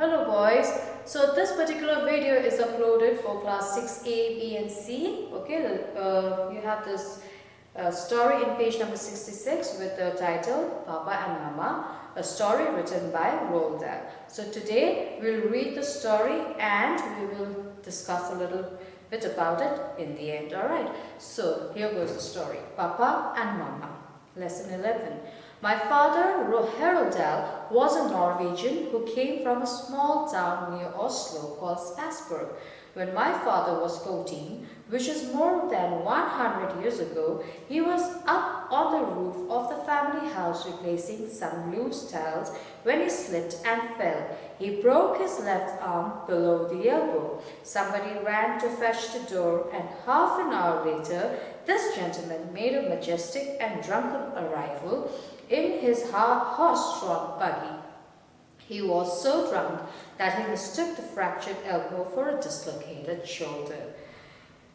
Hello boys, so this particular video is uploaded for class 6A, B and C. Okay, you have this story in page number 66 with the title Papa and Mama, a story written by Roald Dahl. So today we'll read the story and we will discuss a little bit about it in the end. Alright, so here goes the story. Papa and Mama. Lesson 11. My father, Roald Dahl, was a Norwegian who came from a small town near Oslo called Spasberg. When my father was 14, which is more than 100 years ago, he was up on the roof of the family house replacing some loose tiles when he slipped and fell. He broke his left arm below the elbow. Somebody ran to fetch the door, and half an hour later, this gentleman made a majestic and drunken arrival in his horse-drawn buggy. He was so drunk that he mistook the fractured elbow for a dislocated shoulder.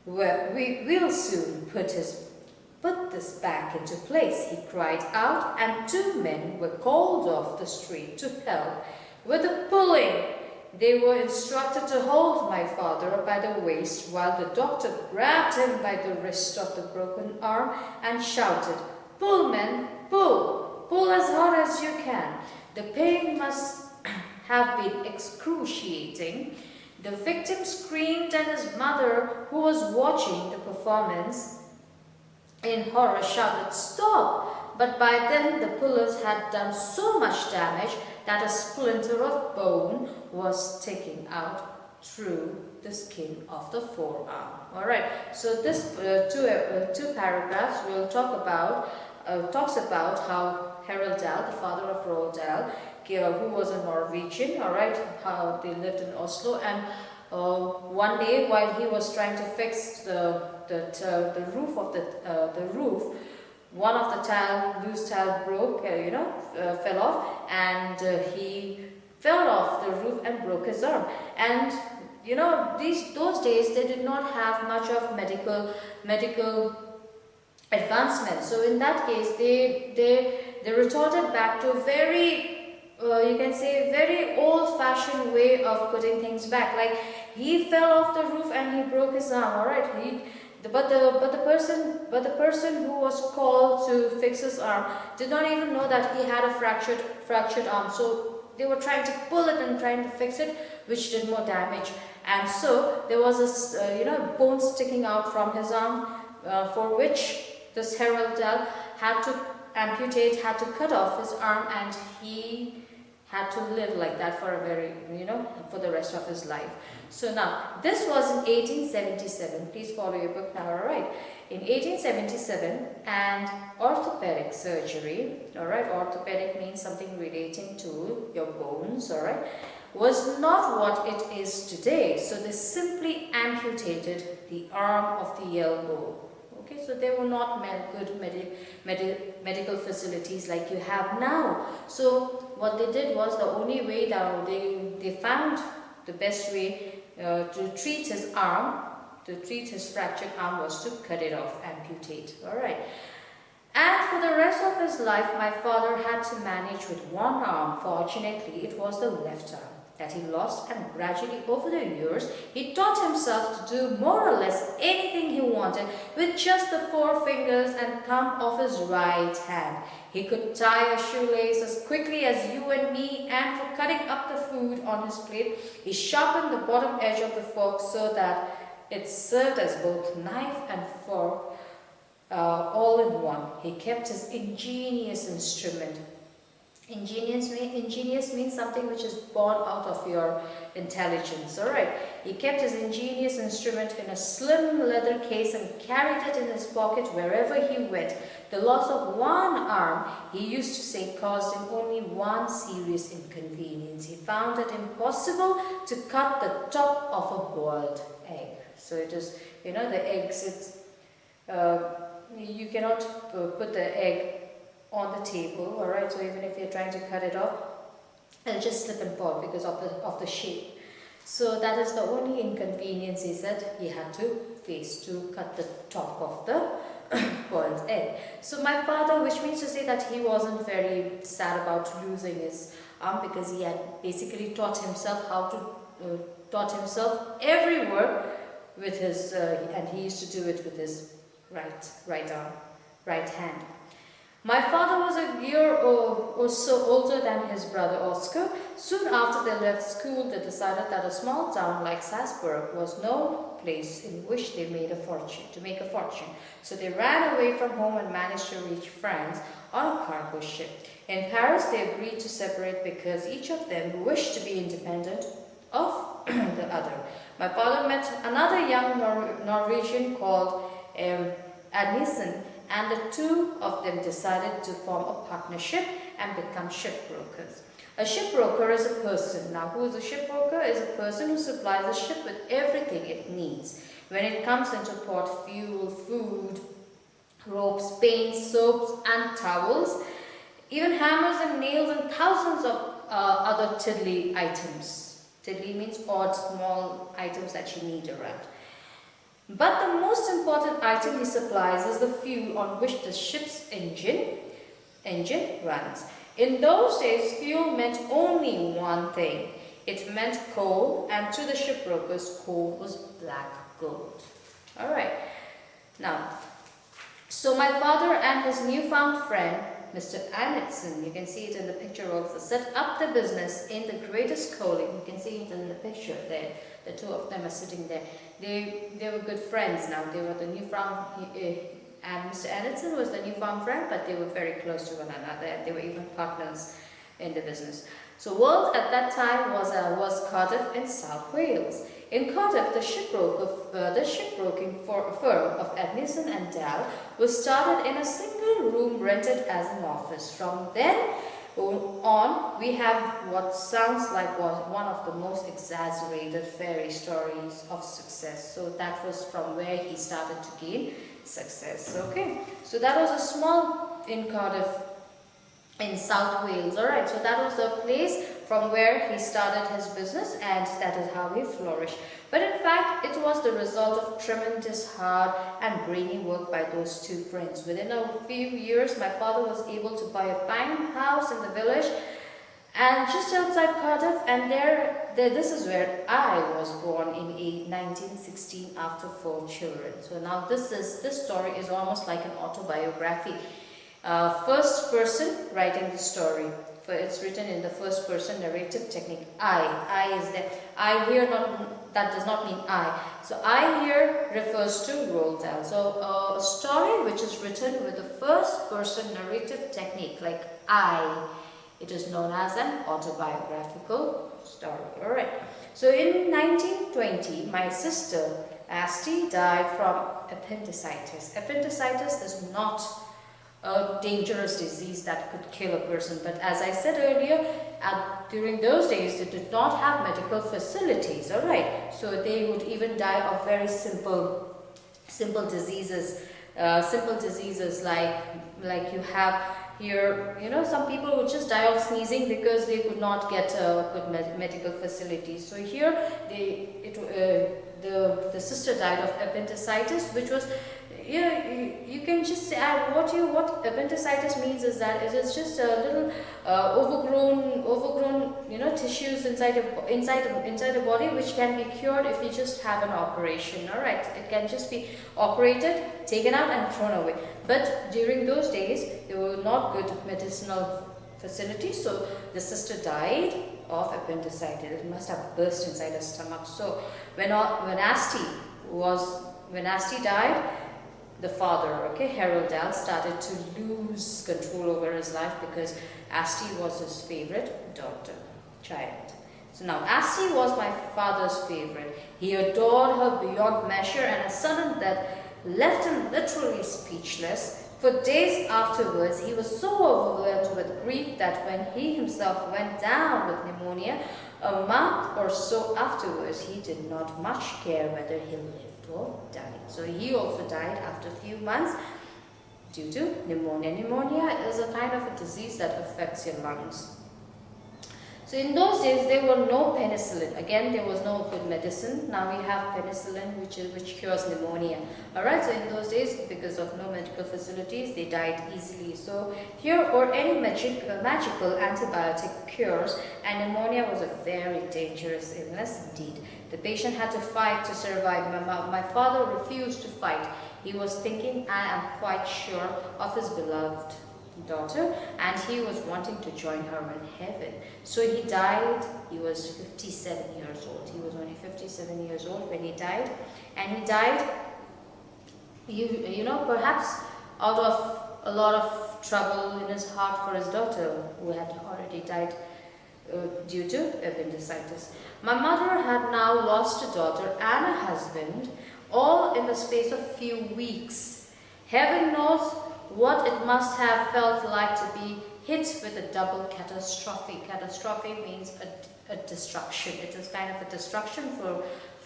Well, we'll soon put this back into place, he cried out, and two men were called off the street to help with the pulling. They were instructed to hold my father by the waist while the doctor grabbed him by the wrist of the broken arm and shouted, "Pull, men, pull! Pull as hard as you can." The pain must have been excruciating. The victim screamed and his mother, who was watching the performance in horror, shouted, "Stop!" But by then the pullers had done so much damage that a splinter of bone was sticking out through the skin of the forearm. Alright, so this two paragraphs will talks about how Roald Dahl, the father of Roald Dahl, who was a Norwegian, alright, how they lived in Oslo, and one day while he was trying to fix the roof of the roof, one of the loose tile broke, fell off, and he fell off the roof and broke his arm. And those days they did not have much of medical advancement. So in that case, they retorted back to a very you can say very old-fashioned way of putting things back. Like, he fell off the roof and he broke his arm. All right, but the person who was called to fix his arm did not even know that he had a fractured arm. So they were trying to pull it and trying to fix it, which did more damage. And so there was a bone sticking out from his arm, for which this Roald Dahl had to cut off his arm, and he had to live like that for for the rest of his life. So now, this was in 1877. Please follow your book now, alright. In 1877, and orthopedic surgery, alright, orthopedic means something relating to your bones, alright, was not what it is today. So they simply amputated the arm of the elbow. Okay, so there were not good medical facilities like you have now. So what they did was, the only way that they found the best way to treat his arm, to treat his fractured arm, was to cut it off, amputate. Alright. And for the rest of his life, my father had to manage with one arm. Fortunately, it was the left arm that he lost, and gradually over the years, he taught himself to do more or less anything he wanted with just the four fingers and thumb of his right hand. He could tie a shoelace as quickly as you and me, and for cutting up the food on his plate, he sharpened the bottom edge of the fork so that it served as both knife and fork, all in one. He kept his ingenious instrument. Ingenious means something which is born out of your intelligence. Alright. He kept his ingenious instrument in a slim leather case and carried it in his pocket wherever he went. The loss of one arm, he used to say, caused him only one serious inconvenience. He found it impossible to cut the top of a boiled egg. So it is, the eggs, you cannot put the egg on the table, alright, so even if you're trying to cut it off, it'll just slip and fall because of the shape. So that is the only inconvenience, he said, he had to face, to cut the top of the boiled egg. So my father, which means to say that he wasn't very sad about losing his because he had basically taught himself how to taught himself every work with his and he used to do it with his right arm, right hand. My father was a year or so older than his brother Oscar. Soon after they left school, they decided that a small town like Salzburg was no place in which they made a fortune, to make a fortune. So they ran away from home and managed to reach France on a cargo ship. In Paris, they agreed to separate because each of them wished to be independent of the other. My father met another young Norwegian called Agnesen, and the two of them decided to form a partnership and become shipbrokers. A shipbroker is a person. Now, who is a shipbroker? Is a person who supplies a ship with everything it needs. When it comes into port, fuel, food, ropes, paints, soaps and towels, even hammers and nails and thousands of other tiddly items. Tiddly means odd, small items that you need around. But the most important item he supplies is the fuel on which the ship's engine runs. In those days, fuel meant only one thing. It meant coal, and to the shipbrokers, coal was black gold. Alright, now, so my father and his newfound friend, Mr. Annetson, you can see it in the picture also, set up the business in the greatest coaling. You can see it in the picture there. The two of them are sitting there. They were good friends now. They were the newfound, and Mr. Annetson was the newfound friend, but they were very close to one another, and they were even partners in the business. So Roald at that time was Cardiff in South Wales. In Cardiff, the shipbroking firm of Augustine and Dahl was started in a single room rented as an office. From then on, we have what sounds like was one of the most exaggerated fairy stories of success. So that was from where he started to gain success. Okay, so that was a small in Cardiff in South Wales. Alright, so that was the place from where he started his business, and that is how he flourished. But in fact, it was the result of tremendous hard and brainy work by those two friends. Within a few years, my father was able to buy a fine house in the village and just outside Cardiff, and this is where I was born in 1916 after 4 children. So now this story is almost like an autobiography. First person writing the story. It's written in the first person narrative technique. I is there. I here, that does not mean I. So I here refers to Roald Dahl. So a story which is written with the first person narrative technique, like I, it is known as an autobiographical story. Alright. So in 1920, my sister Asti died from appendicitis. Appendicitis is not a dangerous disease that could kill a person, but as I said earlier, during those days they did not have medical facilities. All right, so they would even die of very simple diseases, like you have here, you know, some people would just die of sneezing because they could not get good medical facilities. So here the sister died of appendicitis, which was, you can just add what appendicitis means is that it is just a little overgrown tissues inside the body, which can be cured if you just have an operation. All right, it can just be operated, taken out and thrown away. But during those days there were not good medicinal facilities, so the sister died of appendicitis. It must have burst inside her stomach. So when Asti died, the father, Roald Dahl, started to lose control over his life because Asti was his favorite child. So now Asti was my father's favorite. He adored her beyond measure, and a sudden death left him literally speechless. For days afterwards, he was so overwhelmed with grief that when he himself went down with pneumonia, a month or so afterwards, he did not much care whether he lived or died. So he also died after a few months due to pneumonia. Pneumonia is a kind of a disease that affects your lungs. So in those days there were no penicillin. Again, there was no good medicine. Now we have penicillin, which cures pneumonia. Alright, so in those days, because of no medical facilities, they died easily. So here, or any magical antibiotic cures, and pneumonia was a very dangerous illness indeed. The patient had to fight to survive. My father refused to fight. He was thinking, I am quite sure, of his beloved daughter, and he was wanting to join her in heaven. So he died. He was 57 years old. He was only 57 years old when he died, and he died, you know, perhaps out of a lot of trouble in his heart for his daughter, who had already died due to appendicitis. My mother had now lost a daughter and a husband, all in the space of few weeks. Heaven knows what it must have felt like to be hit with a double catastrophe. Catastrophe means a destruction. It is kind of a destruction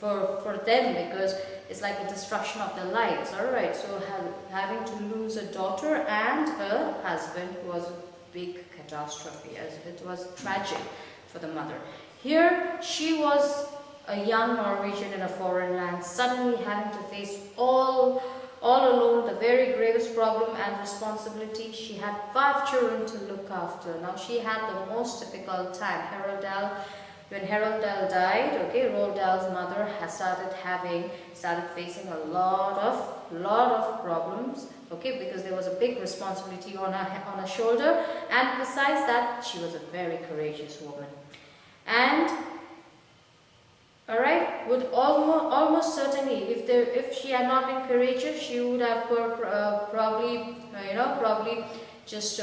for them, because it's like a destruction of their lives. Alright, so having to lose a daughter and a husband was a big catastrophe, as it was tragic for the mother. Here she was a young Norwegian in a foreign land, suddenly having to face all alone the very gravest problem and responsibility. She had 5 children to look after. Now she had the most difficult time. When Roald Dahl died, okay, Roald Dahl's mother has started facing a lot of problems, okay, because there was a big responsibility on her shoulder, and besides that, she was a very courageous woman. And alright, would almost certainly, if she had not been courageous, she would have probably just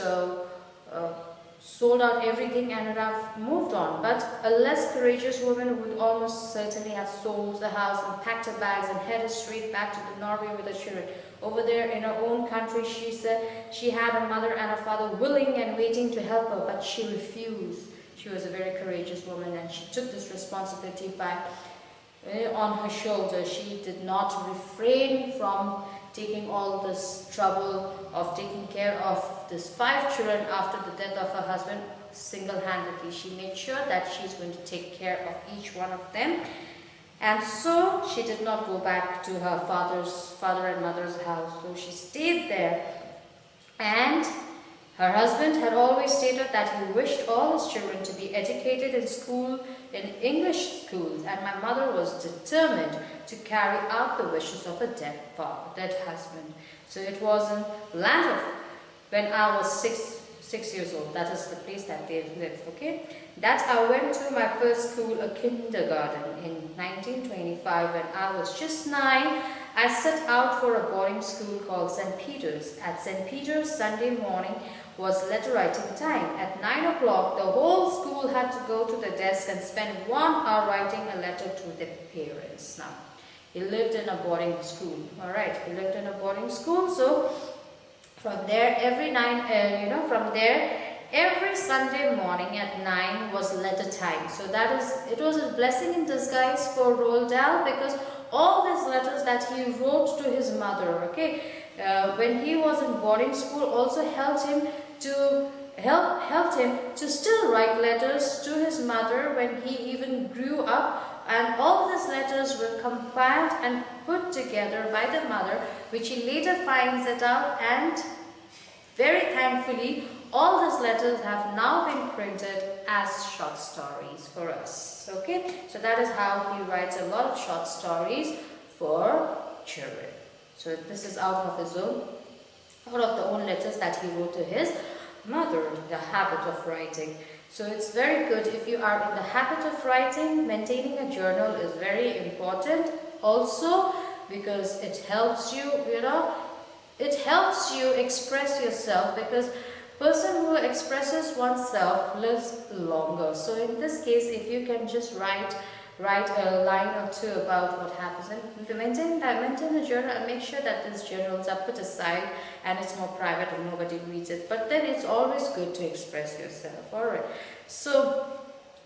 sold out everything and would have moved on. But a less courageous woman would almost certainly have sold the house and packed her bags and headed straight back to the Norway with her children. Over there in her own country, she said she had a mother and a father willing and waiting to help her, but she refused. She was a very courageous woman, and she took this responsibility on her shoulders. She did not refrain from taking all this trouble of taking care of these 5 children after the death of her husband single-handedly. She made sure that she's going to take care of each one of them. And so she did not go back to her father and mother's house. So she stayed there, and her husband had always stated that he wished all his children to be educated in English schools, and my mother was determined to carry out the wishes of a dead husband. So it was in Landhof when I was six years old. That is the place that they lived, okay? That I went to my first school, a kindergarten, in 1925 when I was just 9. I set out for a boarding school called St. Peter's. At St. Peter's, Sunday morning was letter writing time. At 9 o'clock, the whole school had to go to the desk and spend 1 hour writing a letter to their parents. Now, he lived in a boarding school. All right, he lived in a boarding school. So from there, every Sunday morning at 9 was letter time. So it was a blessing in disguise for Roald Dahl, because all these letters that he wrote to his mother, okay, when he was in boarding school, also helped him to still write letters to his mother when he even grew up. And all these letters were compiled and put together by the mother, which he later finds it out, and very thankfully all these letters have now been printed as short stories for us. Okay, so that is how he writes a lot of short stories for children. So this is out of the own letters that he wrote to his mother, the habit of writing. So it's very good if you are in the habit of writing. Maintaining a journal is very important also, because it helps you, it helps you express yourself, because person who expresses oneself lives longer. So in this case, if you can just write a line or two about what happens, and to maintain a journal, and make sure that these journals are put aside and it's more private and nobody reads it. But then it's always good to express yourself. Alright, so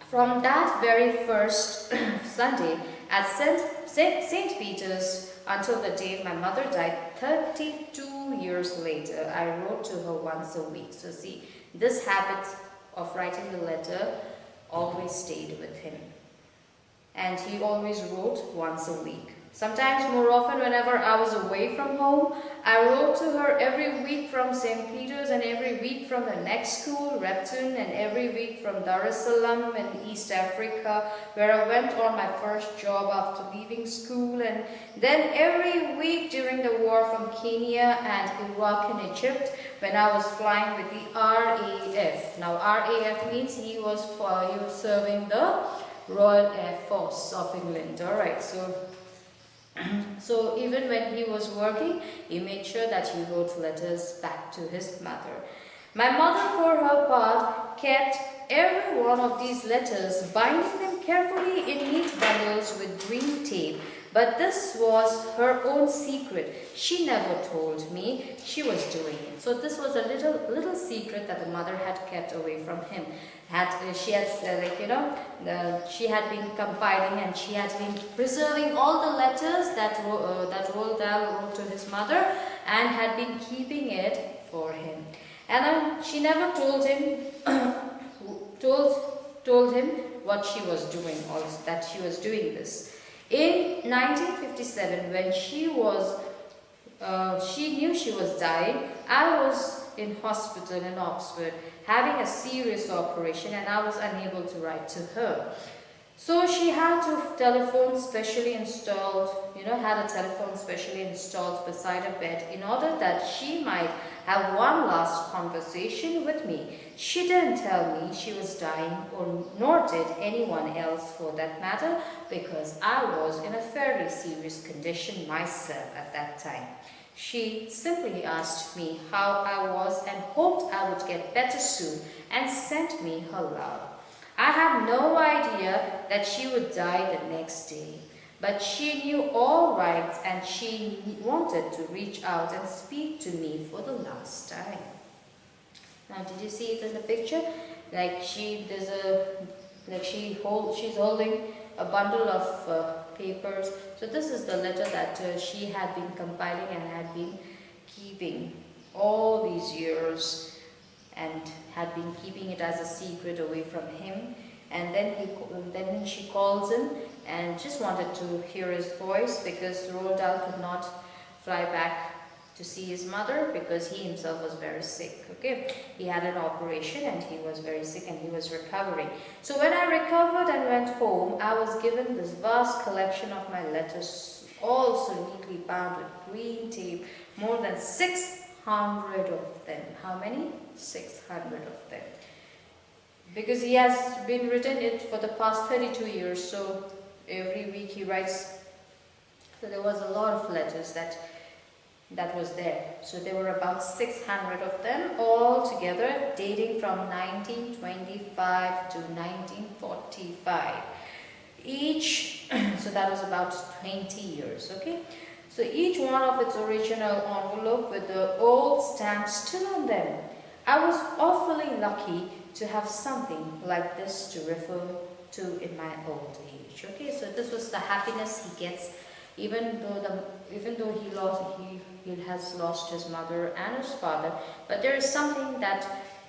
from that very first Sunday at St. Peter's until the day my mother died 32 years later, I wrote to her once a week. So see, this habit of writing the letter always stayed with him. And he always wrote once a week. Sometimes more often whenever I was away from home, I wrote to her every week from St. Peter's and every week from the next school, Repton, and every week from Dar es Salaam in East Africa, where I went on my first job after leaving school, and then every week during the war from Kenya and Iraq and Egypt when I was flying with the RAF. Now RAF means he was serving the Royal Air Force of England. Alright, so even when he was working, he made sure that he wrote letters back to his mother. My mother, for her part, kept every one of these letters, binding them carefully in neat bundles with green tape. But this was her own secret. She never told me she was doing it. So this was a little secret that the mother had kept away from him. She had been compiling and she had been preserving all the letters that Roald Dahl wrote to his mother and had been keeping it for him. And she never told him told him what she was doing, or that she was doing this. In 1957, when she knew she was dying, I was in hospital in Oxford having a serious operation, and I was unable to write to her. So she had a telephone specially installed beside her bed in order that she might have one last conversation with me. She didn't tell me she was dying, nor did anyone else for that matter, because I was in a fairly serious condition myself at that time. She simply asked me how I was and hoped I would get better soon, and sent me her love. I had no idea that she would die the next day, but she knew all rights and she wanted to reach out and speak to me for the last time. Now, did you see it in the picture? She's holding a bundle of papers. So this is the letter that she had been compiling and had been keeping all these years, and had been keeping it as a secret away from him. And then she calls him and just wanted to hear his voice, because Roald Dahl could not fly back to see his mother because he himself was very sick. Okay, he had an operation and he was very sick and he was recovering. So when I recovered and went home, I was given this vast collection of my letters, also neatly bound with green tape, more than 600 of them. How many? 600 of them. Because he has been written it for the past 32 years, so every week he writes. So there was a lot of letters that was there. So there were about 600 of them all together, dating from 1925 to 1945. Each, so that was about 20 years, okay? So each one of its original envelope with the old stamp still on them. I was awfully lucky to have something like this to refer to in my old age. Okay, so this was the happiness he gets, even though he has lost his mother and his father. But there is something that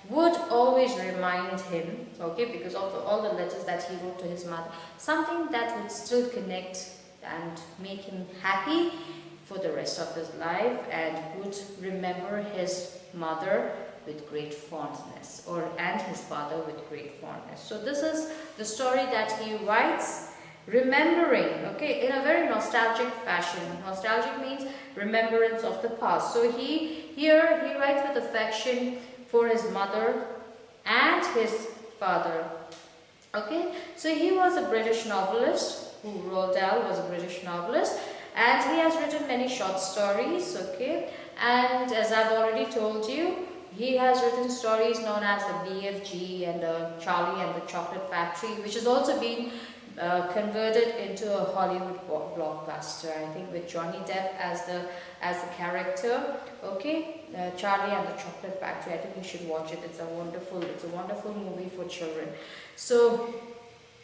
would always remind him, okay, because of all the letters that he wrote to his mother, something that would still connect and make him happy for the rest of his life, and would remember his mother with great fondness, and his father with great fondness. So this is the story that he writes, remembering, okay, in a very nostalgic fashion. Nostalgic means remembrance of the past. So he writes with affection for his mother and his father. Okay, so he was a British novelist. Roald Dahl was a British novelist, and he has written many short stories. Okay, and as I've already told you, he has written stories known as the BFG and Charlie and the Chocolate Factory, which has also been converted into a Hollywood blockbuster, I think, with Johnny Depp as the character. Okay, Charlie and the Chocolate Factory. I think you should watch it. It's a wonderful movie for children. So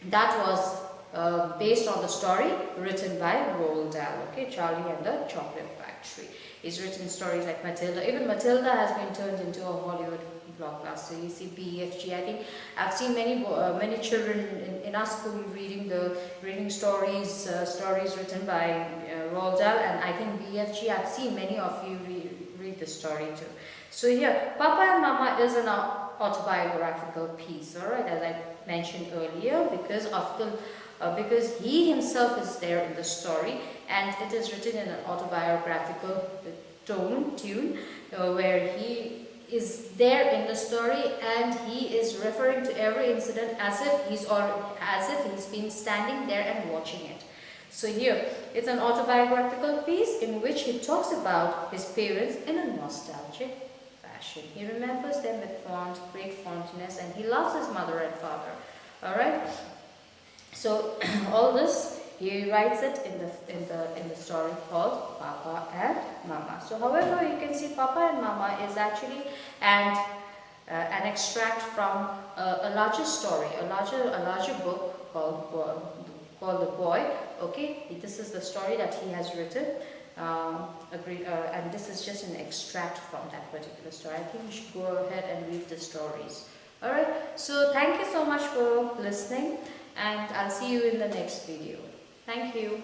that was based on the story written by Roald Dahl. Okay, Charlie and the Chocolate Factory. He's written stories like Matilda. Even Matilda has been turned into a Hollywood block class. So you see BFG. I think I've seen many children in our school reading stories written by Roald Dahl, and I think BFG. I've seen many of you read the story too. So here, Papa and Mama is an autobiographical piece. All right, as I mentioned earlier, because he himself is there in the story, and it is written in an autobiographical tune, where he is there in the story and he is referring to every incident as if he's been standing there and watching it. So here, it's an autobiographical piece in which he talks about his parents in a nostalgic fashion. He remembers them with great fondness, and he loves his mother and father. All right. So all this he writes it in the story called Papa and Mama. So however, you can see Papa and Mama is actually an extract from a larger story, a larger book called The Boy. Okay, this is the story that he has written. And this is just an extract from that particular story. I think you should go ahead and read the stories. Alright, so thank you so much for listening, and I'll see you in the next video. Thank you.